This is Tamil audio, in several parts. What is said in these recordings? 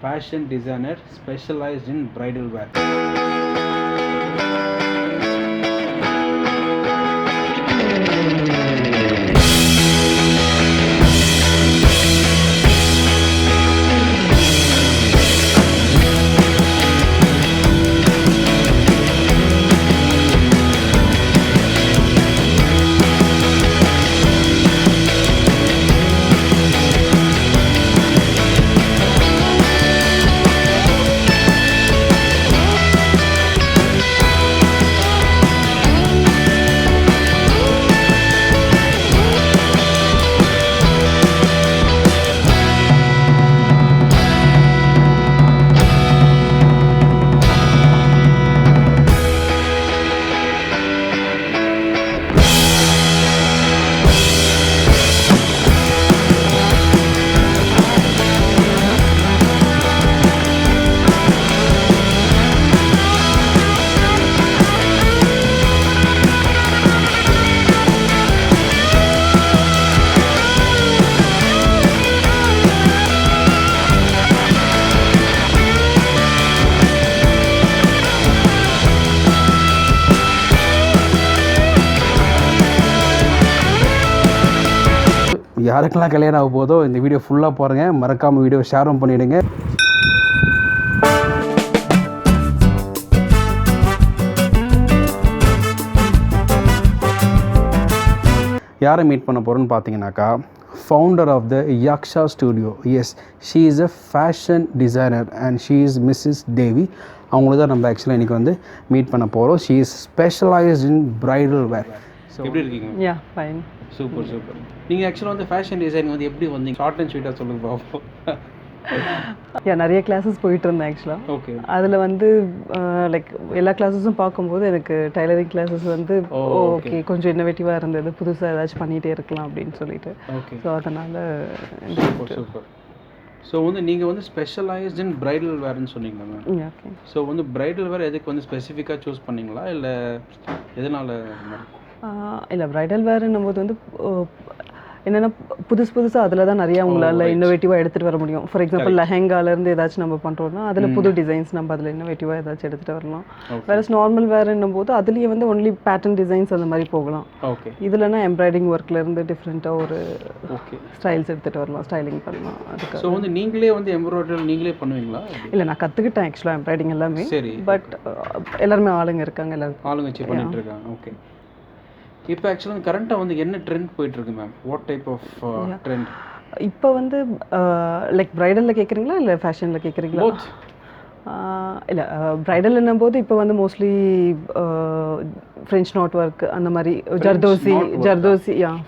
fashion designer specialized in bridal wear. யாருக்கெல்லாம் கல்யாணம் ஆக போதோ இந்த வீடியோ ஃபுல்லாக பாருங்கள், மறக்காமல் வீடியோ ஷேரும் பண்ணிவிடுங்க. யாரை மீட் பண்ண போகிறோன்னு பார்த்தீங்கன்னாக்கா, founder of the Yaksha studio. Yes, she is a fashion designer and she is Mrs Devi. அவங்கள தான் நம்ம ஆக்சுவலாக இன்றைக்கி வந்து மீட் பண்ண போகிறோம். She is specialised in bridal wear. So எப்படி இருக்கீங்க? Yeah fine. Super super. நீங்கள் ஆக்சுவலாக வந்து ஃபேஷன் டிசைன் வந்து எப்படி வந்தீங்க? ஷார்ட் அண்ட் ஸ்வீட்டாக சொல்லுங்க பார்ப்போம். நிறைய கிளாஸஸ் போயிட்டு இருந்தேன் ஆக்சுவலாக. ஓகே. அதில் வந்து லைக் எல்லா கிளாஸஸும் பார்க்கும்போது எனக்கு டைலரிங் கிளாஸஸ் வந்து ஓகே கொஞ்சம் இன்னோவேட்டிவாக இருந்தது, புதுசாக ஏதாச்சும் பண்ணிகிட்டே இருக்கலாம் அப்படின்னு சொல்லிட்டு. ஓகே. ஸோ அதனால் சூப்பர் சூப்பர். ஸோ வந்து நீங்கள் வந்து ஸ்பெஷலைஸ்ட் இன் பிரைடல் வேர்னு சொன்னீங்களா மேம்? ஓகே. ஸோ வந்து பிரைடல் வேர் எதுக்கு வந்து ஸ்பெசிஃபிக்காக சூஸ் பண்ணிங்களா இல்லை எதனால்? இல்லை, பிரைடல் வேர்ன்னும் போது வந்து என்னென்னா புதுசாக அதில் தான் நிறையா உங்களால் இன்னோவேட்டிவாக எடுத்துகிட்டு வர முடியும். ஃபார் எக்ஸாம்பிள் லெஹெங்காலேருந்து ஏதாச்சும் நம்ம பண்ணுறோம்னா அதில் புது டிசைன்ஸ் நம்ம அதில் இன்னோவேட்டிவாக ஏதாச்சும் எடுத்துகிட்டு வரலாம். வேறு நார்மல் வேர்ன்னும் போது அதுலேயே வந்து ஒன்லி பேட்டர்ன் டிசைன்ஸ் அந்த மாதிரி போகலாம். ஓகே. இதுலனா எம்ப்ராய்டிங் ஒர்க்லேருந்து டிஃப்ரெண்ட்டாக ஒரு ஸ்டைல்ஸ் எடுத்துகிட்டு வரலாம், ஸ்டைலிங் பண்ணலாம். அதுக்கு ஸோ வந்து நீங்களே வந்து எம்ப்ராய்டரி நீங்களே பண்ணுவீங்களா? இல்லை, நான் கற்றுக்கிட்டேன் ஆக்சுவலாக எம்ப்ராய்டிங் எல்லாமே. சரி. பட் எல்லாருமே ஆளுங்க இருக்காங்க, எல்லாரும் ஆளுங்க வச்சு பண்ணிட்டு இருக்காங்க. ஓகே. இப்போ ஆக்சுவலாக கரண்ட்டாக வந்து என்ன ட்ரெண்ட் போயிட்டுருக்கு ma'am? What type of trend? இப்போ வந்து லைக் ப்ரைடலில் கேட்குறீங்களா இல்லை ஃபேஷனில் கேட்குறீங்களா? இல்லை, ப்ரைடல்ன்னும் போது இப்போ வந்து மோஸ்ட்லி ஃப்ரெஞ்ச் நாட் ஒர்க் அந்த மாதிரி, ஜர்தோசி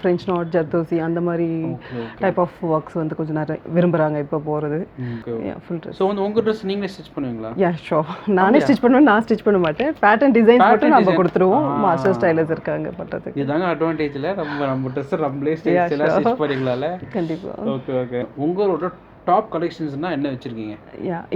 ஃப்ரெஞ்ச் நாட் ஜர்தோசி அந்த மாதிரி டைப் ஆஃப் ஒர்க்ஸ் வந்து கொஞ்சம் நிறைய விரும்புகிறாங்க இப்போ போகிறது. Full dress. ஸோ வந்து உங்கள் ட்ரெஸ் நீங்களே ஸ்டிச் பண்ணுவீங்களா? யா ஷோர். நானே ஸ்டிச் பண்ணுவேன். நான் ஸ்டிச் பண்ண மாட்டேன். பேட்டர்ன் டிசைன்ஸ் மட்டும் நம்ம கொடுத்துருவோம். மாஸ்டர் ஸ்டைலர்ஸ் இருக்காங்க பண்ணுறதுக்கு. இதுதாங்க அட்வான்டேஜில் நம்ம ட்ரெஸ்ஸை நம்மளே ஸ்டிச் பண்ணிக்கலாம்ல. கண்டிப்பாக. Okay okay. உங்களோட டாப் கலெக்ஷன்ஸ்னால் என்ன வச்சுருக்கீங்க?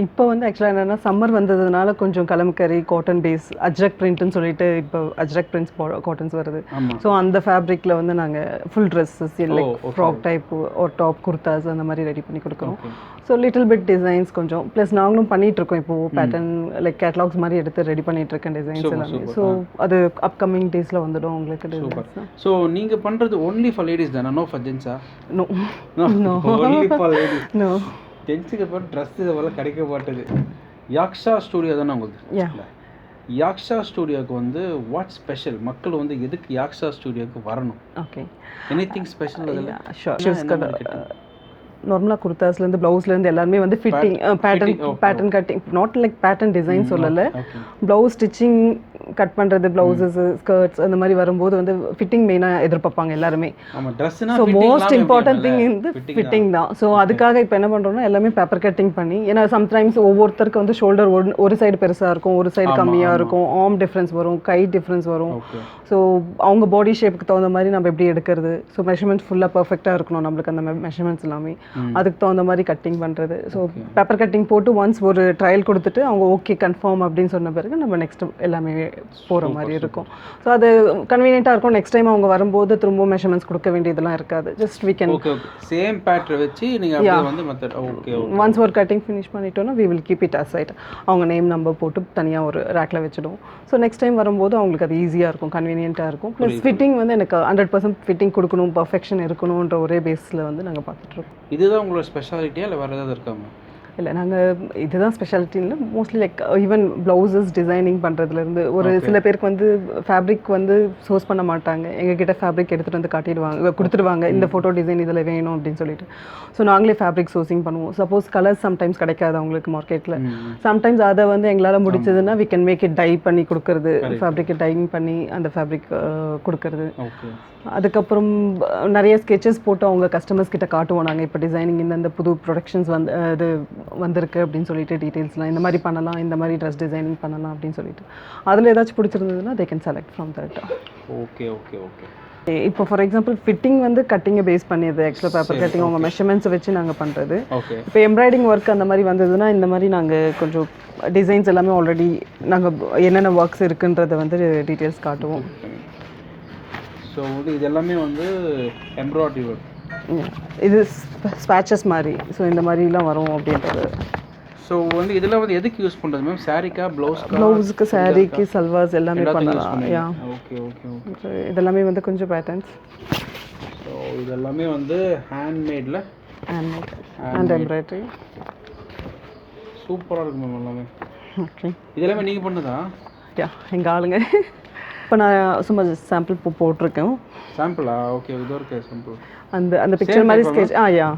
இப்போ வந்து ஆக்சுவலாக என்னென்னா சம்மர் வந்ததுனால கொஞ்சம் கலம்கரி காட்டன் பேஸ் அஜ்ரக் பிரிண்ட்னு சொல்லிட்டு இப்போ அஜ்ரக் பிரிண்ட்ஸ் காட்டன்ஸ் வருது. ஸோ அந்த ஃபேப்ரிக்கில் வந்து நாங்கள் full dresses like frock type ஒரு டாப் குர்தாஸ் அந்த மாதிரி ரெடி பண்ணி கொடுக்குறோம். ஸோ லிட்டில் பிட் டிசைன்ஸ் கொஞ்சம் ப்ளஸ் நாங்களும் பண்ணிகிட்ருக்கோம். இப்போது பேட்டர்ன் லைக் கேட்லாக்ஸ் மாதிரி எடுத்து ரெடி பண்ணிகிட்ருக்கேன் டிசைன்ஸ் எல்லாமே. ஸோ அது அப்கமிங் டேஸில் வந்துடும் உங்களுக்கு டிசைன்ஸ். ஸோ நீங்கள் பண்ணுறது ஒன்லி ஃபார் லேடிஸ் தானே? நோ ஃபார் ஜென்ஸா? No no only for ladies. No, ஜென்ஸுக்கு அப்புறம் ட்ரெஸ் இதெல்லாம் கிடைக்க மாட்டேது. யாக்ஷா ஸ்டூடியோ தானே உங்களுக்கு? யாக்ஷா ஸ்டூடியோக்கு வந்து வாட் ஸ்பெஷல்? மக்கள் வந்து எதுக்கு யாக்ஷா ஸ்டூடியோக்கு வரணும்? ஓகே. எனிதிங் ஸ்பெஷல் அதில்? நார்மலாக குர்தாஸ்லேருந்து ப்ளவுஸ்லேருந்து எல்லாருமே வந்து fitting pattern cutting, not like pattern design சொல்லலை, ப்ளவுஸ் ஸ்டிச்சிங் கட் பண்ணுறது, ப்ளவுஸஸ் ஸ்கர்ட்ஸ் அந்த மாதிரி வரும்போது வந்து ஃபிட்டிங் மெயினாக எதிர்பார்ப்பாங்க எல்லாருமே. ஸோ மோஸ்ட் இம்பார்ட்டன்ட் திங் வந்து ஃபிட்டிங் தான். ஸோ அதுக்காக இப்போ என்ன பண்ணுறோம்னா எல்லாமே பேப்பர் கட்டிங் பண்ணி, ஏன்னா சம்டைம்ஸ் ஒவ்வொருத்தருக்கு வந்து ஷோல்டர் ஒரு சைடு பெருசாக இருக்கும், ஒரு சைடு கம்மியாக இருக்கும், ஆர்ம் டிஃப்ரென்ஸ் வரும், கை டிஃப்ரென்ஸ் வரும். ஸோ அவங்க பாடி ஷேப்புக்கு தகுந்த மாதிரி நம்ம எப்படி எடுக்கிறது. ஸோ மெஷர்மெண்ட்ஸ் ஃபுல்லாக பர்ஃபெக்டாக இருக்கணும் நம்மளுக்கு அந்த மெஷர்மெண்ட்ஸ் எல்லாமே. அதுக்கு தகுந்த மாதிரி கட்டிங் பண்ணுறது. ஸோ பேப்பர் கட்டிங் போட்டு ஒன்ஸ் ஒரு ட்ரையல் கொடுத்துட்டு அவங்க ஓகே கன்ஃபார்ம் அப்படின்னு சொன்ன பிறகு நம்ம நெக்ஸ்ட் எல்லாமே போகிற மாதிரி இருக்கும். ஸோ அது கன்வீனியண்ட்டாக இருக்கும். நெக்ஸ்ட் டைம் அவங்க வரும்போது திரும்ப மெஷர்மெண்ட்ஸ் கொடுக்க வேண்டியதெல்லாம் இருக்காது. Just we can same pattern வச்சு நீங்கள் வந்து மெத்தட் ஓகே ஒன்ஸ் ஒரு கட்டிங் ஃபினிஷ் பண்ணிட்டோன்னா we will keep it aside. அவங்க நேம் நம்பர் போட்டு தனியாக ஒரு ரேக்கில் வச்சுடுவோம். ஸோ நெக்ஸ்ட் டைம் வரும்போது அவங்களுக்கு அது ஈஸியாக இருக்கும், கன்வீனியண்ட்டாக இருக்கும். ப்ளஸ் ஃபிட்டிங் வந்து எனக்கு 100% ஃபிட்டிங் கொடுக்கணும், பர்ஃபெக்ஷன் இருக்கணுன்ற ஒரே பேஸில் வந்து நாங்கள் பார்த்துட்ருக்கோம். இதுதான் உங்களோட ஸ்பெஷாலிட்டியா இல்லை வேறு ஏதாவது இருக்காங்க? இல்லை நாங்கள் இதுதான் ஸ்பெஷாலிட்டி இல்லை, mostly like even blouses designing பண்ணுறதுலேருந்து ஒரு சில பேருக்கு வந்து ஃபேப்ரிக் வந்து சோர்ஸ் பண்ண மாட்டாங்க, எங்ககிட்ட ஃபேப்ரிக் எடுத்துகிட்டு வந்து காட்டிடுவாங்க, கொடுத்துருவாங்க இந்த ஃபோட்டோ டிசைன் இதில் வேணும் அப்படின்னு சொல்லிட்டு. ஸோ நாங்களே ஃபேப்ரிக் சோர்சிங் பண்ணுவோம். சப்போஸ் கலர்ஸ் சம்டைம்ஸ் கிடைக்காது அவங்களுக்கு மார்க்கெட்டில், சம்டைம்ஸ் அதை வந்து எங்களால் முடிச்சதுன்னா we can make it dye பண்ணி கொடுக்கறது, ஃபேப்ரிக்கை டைங் பண்ணி அந்த ஃபேப்ரிக் கொடுக்கறது. அதுக்கப்புறம் நிறைய ஸ்கெச்சஸ் போட்டு அவங்க கஸ்டமர்ஸ் கிட்ட காட்டுவோம் நாங்கள், இப்போ டிசைனிங் இந்த புது ப்ரொடக்ஷன்ஸ் வந்து இது வந்திருக்கு அப்படின்னு சொல்லிட்டு டீட்டெயில்ஸ்லாம் இந்த மாதிரி பண்ணலாம், இந்த மாதிரி ட்ரெஸ் டிசைனிங் பண்ணலாம் அப்படின்னு சொல்லிட்டு அதில் ஏதாச்சும் பிடிச்சிருந்ததுன்னா they can select from that. Okay okay okay. இப்போ ஃபார் எக்ஸாம்பிள் ஃபிட்டிங் வந்து கட்டிங்கை பேஸ் பண்ணியது, ஆக்சுவலாக பேப்பர் கட்டிங் அவங்க மெஷர்மெண்ட்ஸை வச்சு நாங்கள் பண்ணுறது. இப்போ எம்ப்ராய்டிங் ஒர்க் அந்த மாதிரி வந்ததுன்னா இந்த மாதிரி நாங்கள் கொஞ்சம் டிசைன்ஸ் எல்லாமே ஆல்ரெடி நாங்கள் என்னென்ன ஒர்க்ஸ் இருக்குன்றதை வந்து டீட்டெயில்ஸ் காட்டுவோம். ஸோ வந்து இது எல்லாமே வந்து எம்ப்ராய்டரி ஒர்க், இது ஸ்பேச்சஸ் மாதிரி, ஸோ இந்த மாதிரிலாம் வரும் அப்படின்றது. ஸோ வந்து இதெல்லாம் வந்து எதுக்கு யூஸ் பண்ணுறது மேம்? சாரிக்கா, ப்ளவுஸுக்கு, சாரிக்கு, சல்வார்ஸ் எல்லாமே பண்ணலாம். Yeah okay okay okay. இதெல்லாமே வந்து கொஞ்சம் பேட்டர்ன்ஸ். ஸோ இதெல்லாமே வந்து ஹேண்ட்மேடில் அண்ட் எம்ப்ராய்டரி சூப்பராக இருக்கும் மேம் எல்லாமே. ஓகே, இதெல்லாமே நீங்கள் பண்ணுதா? யா எங்கள் ஆளுங்க. இப்போ நான் சும்மா சாம்பிள் போட்டிருக்கேன். சாம்பிளா? ஓகே, இது ஒரு சாம்பிள். அந்த பிக்சர் மாதிரி ஸ்கெட்ச் யா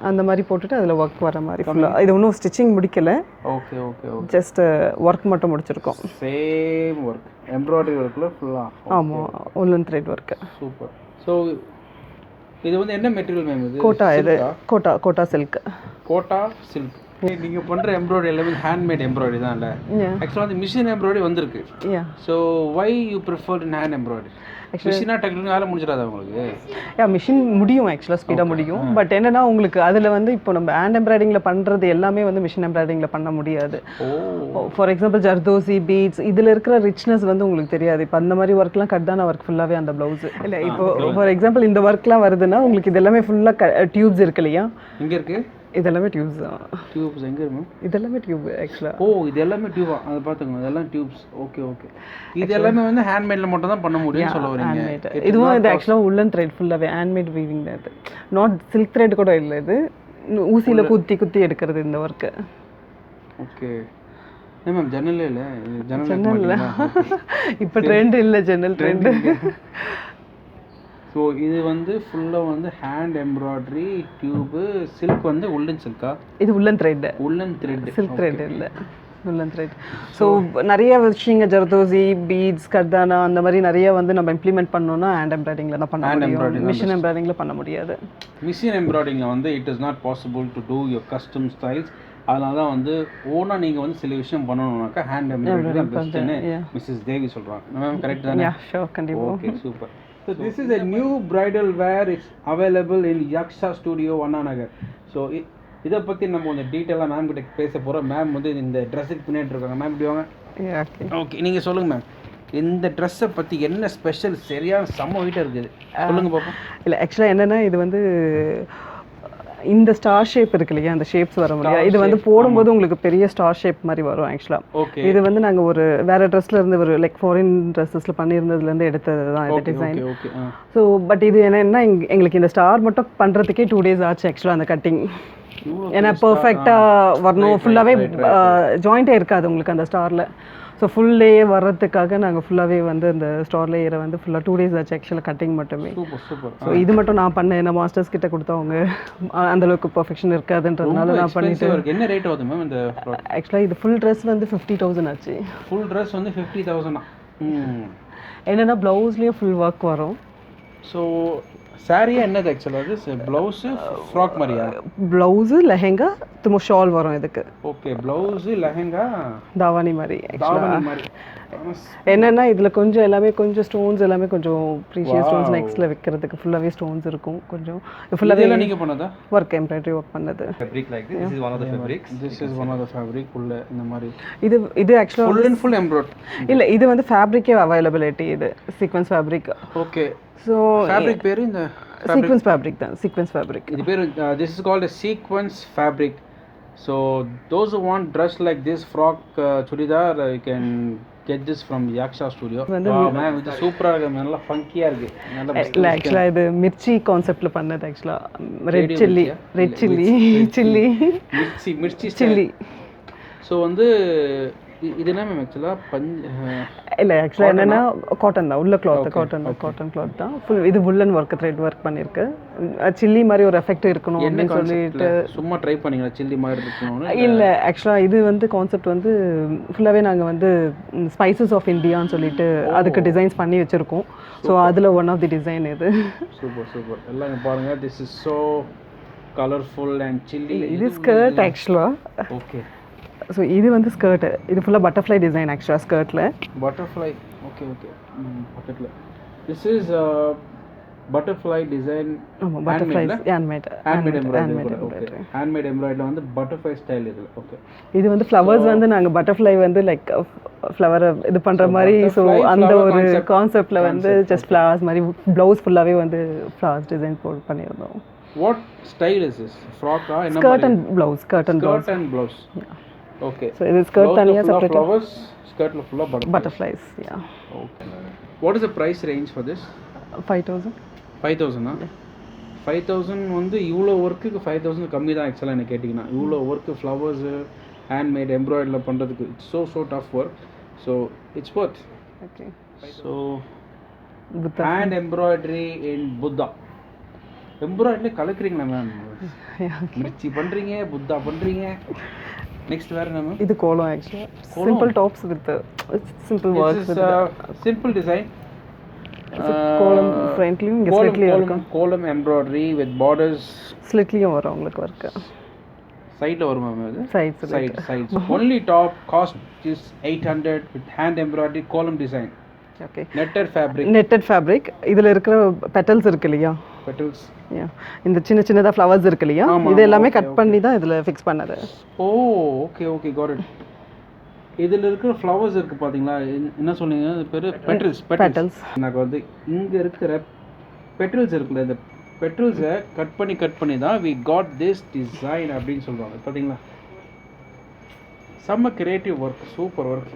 அந்த மாதிரி போட்டுட்டு அதில் ஒர்க் வர மாதிரி ஃபுல்லாக. இது இன்னும் ஸ்டிச்சிங் முடிக்கல. Okay okay okay. Just work மட்டும் முடிச்சிருக்கோம். சேம் ஒர்க் எம்ப்ராய்டரி ஒர்க்கில் ஃபுல்லாக. ஆமாம், உள்ளன் த்ரெட் ஒர்க்கு. சூப்பர். ஸோ இது வந்து என்ன மெட்டீரியல் மேம்? இது கோட்டா. இது கோட்டா சில்க். கோட்டா சில்க். நீங்கள் பண்ணுற எம்ப்ராய்டரி எல்லாமே ஹேண்ட்மேட் எம்ப்ராய்டரி தான் இல்லை? ஆக்சுவலாக வந்து மிஷின் எம்ப்ராய்டரி வந்திருக்கு. So why you prefer in hand embroidery? மிஷினாக டக்குனு வேலை முடிச்சிடாது உங்களுக்கு? மிஷின் முடியும், ஆக்சுவலாக ஸ்பீடாக முடியும். பட் என்னன்னா உங்களுக்கு அதில் வந்து இப்போ நம்ம ஹேண்ட் எம்ப்ராய்டிங்கில் பண்ணுறது எல்லாமே வந்து மிஷின் எம்ப்ராய்டிங்கில் பண்ண முடியாது. ஃபார் எக்ஸாம்பிள் ஜர்தோசி, பீட்ஸ், இதில் இருக்கிற ரிச்னஸ் வந்து உங்களுக்கு தெரியாது. இப்போ அந்த மாதிரி ஒர்க்லாம் கட்டான ஒர்க் ஃபுல்லாகவே அந்த ப்ளவுஸு இல்லை. இப்போ ஃபார் எக்ஸாம்பிள் இந்த ஒர்க்லாம் வருதுன்னா உங்களுக்கு இது எல்லாமே ஃபுல்லாக டியூப்ஸ் இருக்கு இல்லையா? இங்கே இருக்குது இதெல்லாமே டியூப்ஸ் தான். டியூப்ஸ் எங்கே இருக்கும்? இதெல்லாமே டியூப் ஆக்சுவலாக. ஓ, இது எல்லாமே டியூபா? அதை பார்த்துக்கோங்க, இதெல்லாம் டியூப்ஸ். Okay okay. இது எல்லாமே வந்து ஹேண்ட்மேடில் மட்டும் தான் பண்ண முடியும் சொல்ல வரீங்க? இதுவும் இது ஆக்சுவலாக உள்ளன் த்ரெட் ஃபுல்லாகவே ஹேண்ட்மேட் வீவிங் தான். இது நாட் சில்க் த்ரெட் கூட இல்லை, இது ஊசியில் குத்தி எடுக்கிறது இந்த ஒர்க்கு. Okay ma'am. ஜன்னல் இல்லை? ஜன்னல் இப்போ ட்ரெண்ட் இல்லை, ஜன்னல் ட்ரெண்டு. ஸோ இது வந்து ஃபுல்லாக வந்து ஹேண்ட் எம்ப்ராய்டரி டியூபு. சில்க் வந்து உள்ளன் சில்கா? இது உள்ளன் த்ரெட். உள்ளன் த்ரெட், சில்க் த்ரெட் இல்லை, உள்ளன் த்ரெட். ஸோ நிறைய விஷயங்கள் ஜர்தோசி, பீட்ஸ், கர்தானா அந்த மாதிரி நிறைய வந்து நம்ம இம்ப்ளிமெண்ட் பண்ணோம்னா ஹேண்ட் எம்ப்ராய்டிங்கில் தான் பண்ண முடியும், மிஷின் எம்ப்ராய்டிங்கில் பண்ண முடியாது. மிஷின் எம்ப்ராய்டிங்கில் வந்து it is not possible to two your custom styles. அதனால தான் வந்து ஓனாக நீங்கள் வந்து சில விஷயம் பண்ணணும்னாக்கா ஹேண்ட் எம்ப்ராய்டரி தான் பெஸ்ட்டுன்னு மிஸ்ஸஸ் தேவி சொல்கிறாங்க. மேம் கரெக்ட் தானே? ஷோர், கண்டிப்பாக. Okay, super. So this is a new bridal wear. It's available in Yaksha Studio, Anna Nagar. So இதை பற்றி நம்ம கொஞ்சம் டீட்டெயிலாக மேம் கிட்ட பேச போகிறோம். மேம் வந்து இந்த ட்ரெஸ்ஸுக்கு பின்னாடி இருக்காங்க. மேம் இப்படி வாங்க. ஓகே, நீங்கள் சொல்லுங்கள் மேம், இந்த ட்ரெஸ்ஸை பற்றி என்ன ஸ்பெஷல்? சரியான செம்ம வீட்டாக இருக்குது, சொல்லுங்கள் பார்ப்போம். இல்லை ஆக்சுவலாக என்னென்னா இது வந்து இந்த ஸ்டார் ஷேப் இருக்கு இல்லையா, அந்த ஷேப்ஸ் வர முடியாது. இது வந்து போடும்போது உங்களுக்கு பெரிய ஸ்டார் ஷேப் மாதிரி வரும் ஆக்சுவலாக. இது வந்து நாங்கள் ஒரு வேறு ட்ரெஸ்ல இருந்து ஒரு லைக் ஃபாரின் ட்ரெஸ்ஸஸில் பண்ணியிருந்ததுலேருந்து எடுத்தது தான் இது டிசைன். ஸோ பட் இது என்னென்னா எங்களுக்கு இந்த ஸ்டார் மட்டும் பண்ணுறதுக்கே 2 days ஆச்சு ஆக்சுவலாக அந்த கட்டிங். ஏன்னா பர்ஃபெக்டாக வரணும், ஃபுல்லாகவே ஜாயிண்ட்டே இருக்காது உங்களுக்கு அந்த ஸ்டாரில். ஸோ ஃபுல் லேயே வர்றதுக்காக நாங்கள் ஃபுல்லாகவே வந்து அந்த ஸ்டார் லேயரை வந்து ஃபுல்லாக 2 days ஆச்சு ஆக்சுவலாக கட்டிங் மட்டுமே. ஸோ இது மட்டும் நான் பண்ணேன், என்ன மாஸ்டர்ஸ் கிட்ட கொடுத்தவங்க அந்தளவுக்கு பர்ஃபெக்ஷன் இருக்காதுன்றதுனால நான் பண்ணிட்டு. என்ன ரேட் ஆகுது மேம் இந்த? ஆக்சுவலாக இது ஃபுல் ட்ரெஸ் வந்து 50,000 ஆச்சு. ஃபுல் ட்ரெஸ் வந்து 50,000? என்னென்னா ப்ளவுஸ்லேயும் ஃபுல் ஒர்க் வரும். ஸோ saree என்னது ஆக்சுவலா இது ப்ளவுஸ் ஃப்ராக் மாதிரியா ப்ளவுஸ் லெஹெங்கா திரும்ப ஷால் வரும் இதுக்கு ஓகே ப்ளவுஸ் லெஹெங்கா தாவானி மாதிரி தாவணி மாதிரி என்னன்னா இதுல கொஞ்சம் எல்லாமே கொஞ்சம் ஸ்டோன்ஸ் எல்லாமே கொஞ்சம் ப்ரீஷியஸ் ஸ்டோன்ஸ் நெக்ஸ்ட்ல வைக்கிறதுக்கு ஃபுல்லாவே ஸ்டோன்ஸ் இருக்கும் கொஞ்சம் ஃபுல்லாவே இதெல்லாம் நீங்க பண்ணதா ஒர்க் எம்ப்ராய்டரி ஒர்க் பண்ணது fabric like this. This is one of the fabrics. this is one of the fabric உள்ள இந்த மாதிரி இது ஆக்சுவலா full and full embroidered இல்ல இது வந்து ஃபேப்ரிக்கே அவைலபிலிட்டி இது sequence fabric okay so fabric பேரு இந்த சீக்வென்ஸ் ஃபேப்ரிக் தான் சீக்வென்ஸ் ஃபேப்ரிக் இது பேரு this is called a sequence fabric so those who want dress like this frock chudidar you can get this from Yaksha studio wow man இது சூப்பரா இருக்கு நல்லா ஃபங்கியா இருக்கு நல்லா இல்ல ஆக்சுவலா இது மிர்ச்சி கான்செப்ட்ல பண்ணது ஆக்சுவலா red chilli chilli Mirchi chilli so வந்து இது என்ன மேம் ஆக்சுவலா இல்ல ஆக்சுவலா என்னன்னா காட்டன் தான் உள்ள கிளாத் காட்டன் கிளாத் தான் ஃபுல் இது வுல்லன் ஒர்க் த்ரெட் ஒர்க் பண்ணிருக்கு சில்லி மாதிரி ஒரு எஃபெக்ட் இருக்கணும் அப்படின்னு சொல்லிட்டு சும்மா ட்ரை பண்ணீங்களா சில்லி மாதிரி இருக்கணும்னு இல்ல ஆக்சுவலா இது வந்து கான்செப்ட் வந்து ஃபுல்லாவே நாங்க வந்து ஸ்பைசஸ் ஆஃப் இந்தியான்னு சொல்லிட்டு அதுக்கு டிசைன்ஸ் பண்ணி வச்சிருக்கோம் ஸோ அதுல ஒன் ஆஃப் தி டிசைன் இது சூப்பர் எல்லாம் இங்க பாருங்க this is so colourful and chilli இது ஸ்கர்ட் ஆக்சுவலா ஓகே ஸோ இது வந்து ஸ்கர்ட் இது ஃபுல்லாக பட்டர்ஃப்ளை டிசைன் ஆக்சுவலாக ஸ்கர்ட்டில் பட்டர்ஃப்ளை ஓகே பக்கெட்டில் திஸ் இஸ் பட்டர்ஃப்ளை டிசைன் ஆமாம் பட்டர்ஃப்ளை ஹேண்ட்மேட் ஹேண்ட்மேட் எம்ப்ராய்டரியில் வந்து பட்டர்ஃப்ளை ஸ்டைல் இதில் ஓகே இது வந்து ஃப்ளவர்ஸ் வந்து நாங்கள் பட்டர்ஃப்ளை வந்து லைக் ஃப்ளவரை இது பண்ணுற மாதிரி ஸோ அந்த ஒரு கான்செப்டில் வந்து ஜஸ்ட் ஃப்ளவர்ஸ் மாதிரி ப்ளவுஸ் ஃபுல்லாகவே வந்து ஃப்ளவர்ஸ் டிசைன் பண்ணியிருந்தோம் வாட் ஸ்டைல் இஸ் திஸ் ஃப்ராக்கா என்ன skirt and blouse blouse okay so இது ஸ்கர்ட் தனியாக செப்பரேட் ஃப்ளவர்ஸ் ஸ்கர்ட்ல ஃபுல்லா butterflies yeah okay what is the price range for this 5000 5000 வந்து இவ்வளோ ஒர்க்குக்கு 5000 கம்மி தான் ஆக்சுவலாக என்ன கேட்டிங்கன்னா இவ்வளோ ஒர்க்கு ஃப்ளவர்ஸு ஹேண்ட்மேட் எம்ப்ராய்டரியில் பண்ணுறதுக்கு it's so tough work so it's worth okay so hand embroidery in புத்தா எம்ப்ராய்டரி கலக்குறீங்களா மேம் மிர்ச்சி பண்ணுறீங்க புத்தா பண்ணுறீங்க நெக்ஸ்ட் வேற என்ன மேம் இது கோலம் ஆக்சுவலா simple tops with simple work simple design கோலம் ஃப்ரண்ட்லயும் இங்க ஸ்லிட்லயும் இருக்கும் கோலம் எம்ப்ராய்டரி வித் பார்டர்ஸ் ஸ்லிட்லயும் வரும் உங்களுக்கு ஒர்க் சைடுல வருமா மேம் இது sides only top cost is 800 with hand embroidery column design okay netted fabric இதுல இருக்கிற பெட்டல்ஸ் இருக்கு இல்லையா petals இந்த சின்னதா ஃப்ளவர்ஸ் இருக்கு இல்லையா இது எல்லாமே கட் பண்ணி தான் இதுல ஃபிக்ஸ் பண்ணது ஓ ஓகே காட் இட் இதுல இருக்கிற ஃப்ளவர்ஸ் இருக்கு பாத்தீங்களா என்ன சொன்னீங்க அது பேரு பெட்டல்ஸ் எனக்கு வந்து இங்க இருக்கிற பெட்டல்ஸ் இருக்குல இந்த பெட்டல்ஸை கட் பண்ணி தான் we got this design அப்படின்னு சொல்றாங்க பாத்தீங்களா செம்ம கிரியேட்டிவ் ஒர்க் சூப்பர் ஒர்க்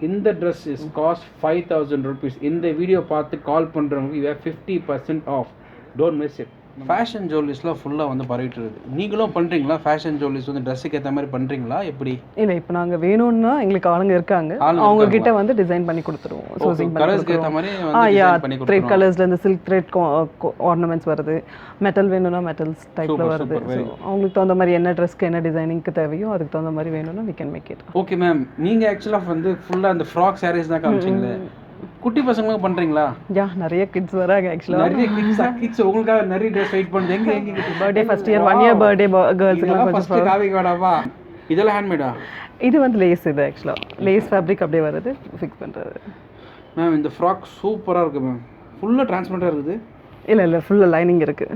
இந்த ட்ரெஸ் இஸ் காஸ்ட் 5000 rupees இந்த வீடியோ பார்த்து கால் பண்ணுறவங்க you have 50% off don't miss it fashion ஜுவல்லரிஸ்லாம் ஃபுல்லாக வந்து பரவிட்டு இருக்குது நீங்களும் பண்ணுறீங்களா ஃபேஷன் ஜுவல்லரிஸ் வந்து ட்ரெஸ்ஸுக்கு ஏற்ற மாதிரி பண்ணுறீங்களா எப்படி இல்லை இப்போ நாங்கள் வேணும்னா எங்களுக்கு ஆளுங்க இருக்காங்க அவங்க கிட்ட வந்து டிசைன் பண்ணி கொடுத்துருவோம் சோசிங் கலர்ஸ்க்கு ஏற்ற மாதிரி பண்ணி த்ரெட் கலர்ஸ்ல இந்த சில்க் த்ரெட் ஆர்னமெண்ட்ஸ் வருது மெட்டல் வேணும்னா மெட்டல்ஸ் டைப்ல வருது அவங்களுக்கு தகுந்த மாதிரி என்ன ட்ரெஸ்க்கு என்ன டிசைனிங்க்கு தேவையோ அதுக்கு தகுந்த மாதிரி வேணும்னா we can make it okay ma'am நீங்கள் ஆக்சுவலாக வந்து ஃபுல்லாக அந்த ஃப்ராக் சாரீஸ் தான் காமிச்சிங்களே குட்டி பசங்களுக்கு பண்றீங்களா யா நிறைய கிட்ஸ் வராங்க एक्चुअली நிறைய கிட்ஸ் உங்களுக்காக நிறைய ட்ரெஸ் வெயிட் பண்ணுது எங்க birthday first year 1 year birthday गर्ल्सக்குலாம் கொஞ்சம் ஃபர்ஸ்ட் காவிக்கு வாடாவா இதெல்லாம் ஹேண்ட்மேடா இது வந்து லேஸ் இது एक्चुअली லேஸ் ஃபேப்ரிக் அப்படியே வருது ஃபிக்ஸ் பண்றது மேம் இந்த ஃப்ராக் சூப்பரா இருக்கு மேம் ஃபுல்லா ட்ரான்ஸ்பரண்டா இருக்குது இல்ல ஃபுல்லா லைனிங் இருக்கு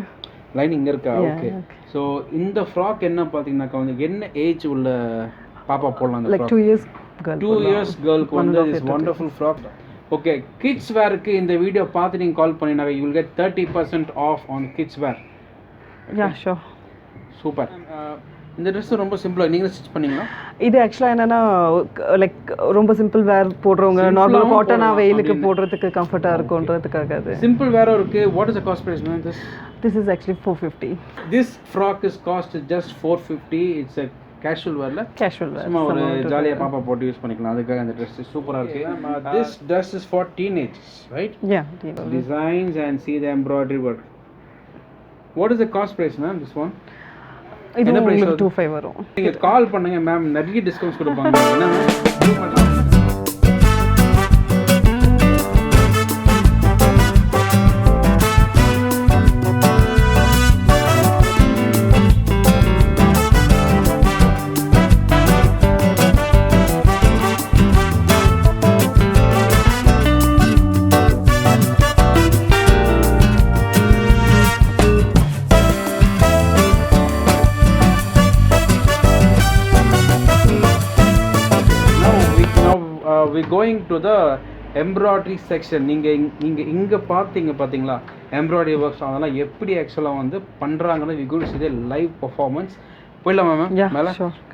லைனிங் இருக்கா ஓகே சோ இந்த ஃப்ராக் என்ன பாத்தீங்கன்னாக்கா வந்து என்ன ஏஜ் உள்ள பாப்பா போடலாம் அந்த ஃப்ராக் 2 இயர்ஸ் கேர்ள் 2 இயர்ஸ் கேர்ளுக்கு வந்து this wonderful frock okay kids வேருக்கு இந்த வீடியோ பார்த்து நீங்க கால் பண்ணினாங்க you will get 30% off on kids wear yeah sure super இந்த Dress ரொம்ப சிம்பிளா நீங்க ஸ்டிட்ச் பண்ணீங்களா இது एक्चुअली என்னன்னா லைக் ரொம்ப சிம்பிள் வேர் போடுறவங்க நார்மல் காட்டனா வெயிலுக்கு போடுறதுக்கு கம்ஃபர்ட்டா இருக்கும்ன்றதுக்காக அது சிம்பிள் வேர் இருக்கு what is the cost price man this is actually 450 this frock is cost just 450 it's a casual wear சும்மா ஒரு ஜாலியா பாப்பா போட்டு யூஸ் பண்ணிக்கலாம் அதுக்காக அந்த Dress சூப்பரா இருக்கு this dress is for teenagers right yeah designs and see the embroidery work what is the cost price ma'am this one இது உங்களுக்கு 25 வரும் நீங்க கால் பண்ணுங்க மேம் நிறைய டிஸ்கவுண்ட்ஸ் கொடுப்பாங்க என்ன going to the embroidery section. நீங்கள் இங்கே பார்த்தீங்களா எம்ப்ராய்டரி ஒர்க்ஸ் அதெல்லாம் எப்படி ஆக்சுவலாக வந்து பண்ணுறாங்கன்னு we could see live performance. போயிடலாமா மேம் மேலே?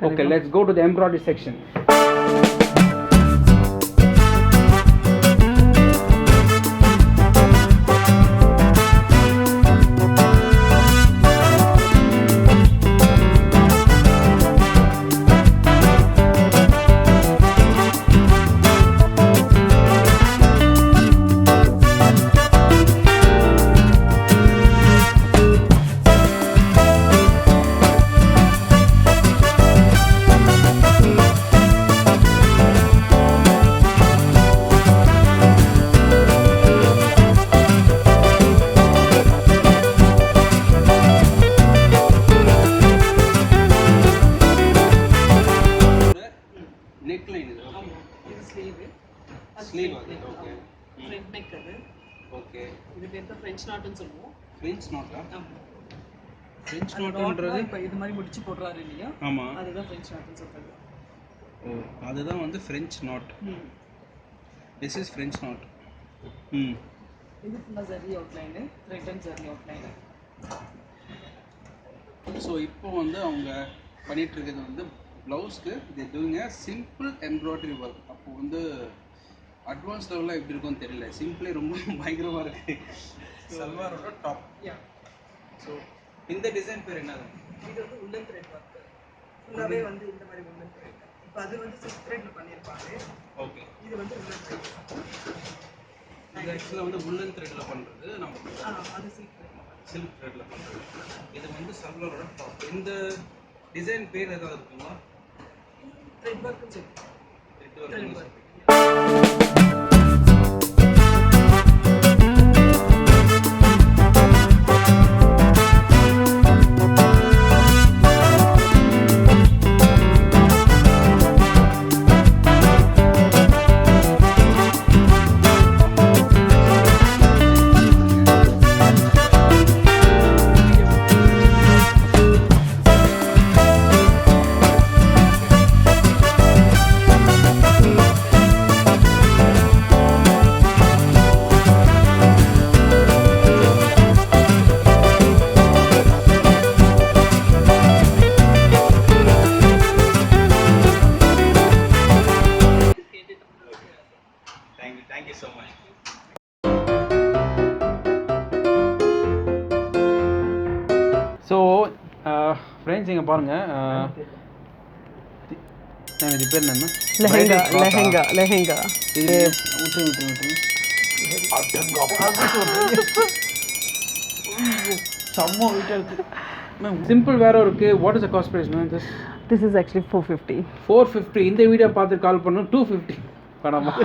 Okay, let's go to the embroidery section. Sleeve அது ஓகே. ஃப்ரண்ட் நெக் அது ஓகே. இது பேர் தான் ஃப்ரெஞ்ச் நாட்னு சொல்லுவோம். ஃப்ரெஞ்ச் நாட்டா? ஆமா. ஃப்ரெஞ்ச் நாட்ன்றது இப்போ இது மாதிரி முடிச்சு போடுறாரு இல்லையா? ஆமா, அதுதான் ஃப்ரெஞ்ச் நாட்னு சொல்றது. ஓ, அதுதான் வந்து French not. This is French not. இது ஃபுல்லாக zari outline, thread and zari outline. So இப்போ வந்து அவங்க பண்ணிட்டு இருக்கிறது வந்து ப்ளவுஸ்க்கு இது doing a simple embroidery work. அப்போ வந்து அட்வான்ஸ் லெவலில் எப்படி இருக்கும்னு தெரியல, சிம்பிளே ரொம்ப பயங்கரமாக இருக்குது. சல்வாரோட டாப். ஸோ இந்த டிசைன் பேர் என்னது? இது வந்து உள்ளன் த்ரெட் ஒர்க். ஃபுல்லாகவே வந்து இந்த மாதிரி உள்ளன் த்ரெட். இப்போ அது வந்து சில்க் த்ரெட்ல பண்ணியிருப்பாங்க. ஓகே. இது வந்து உள்ளன் த்ரெட். இது ஆக்சுவலாக வந்து உள்ளன் த்ரெட்டில் பண்ணுறது. நம்ம அது சில்க் த்ரெட். சில்க் த்ரெட்டில் பண்ணுறது. இது வந்து சல்வாரோட டாப். இந்த டிசைன் பேர் ஏதாவது இருக்குங்களா? த்ரெட் ஒர்க்னு சொல்லி. Thread work. Thank you so much. So friends இங்கே பாருங்கள், இது பேர் என்ன? லெஹெங்கா. லெஹெங்கா லெஹெங்கா இது விட்டு செம்ம வெயிட்டாக இருக்குது மேம். சிம்பிள் வேற இருக்குது. What is the cost price ma'am? This is actually 450. 450. இந்த வீடியோ பார்த்து கால் பண்ணோம் 250 பணமா?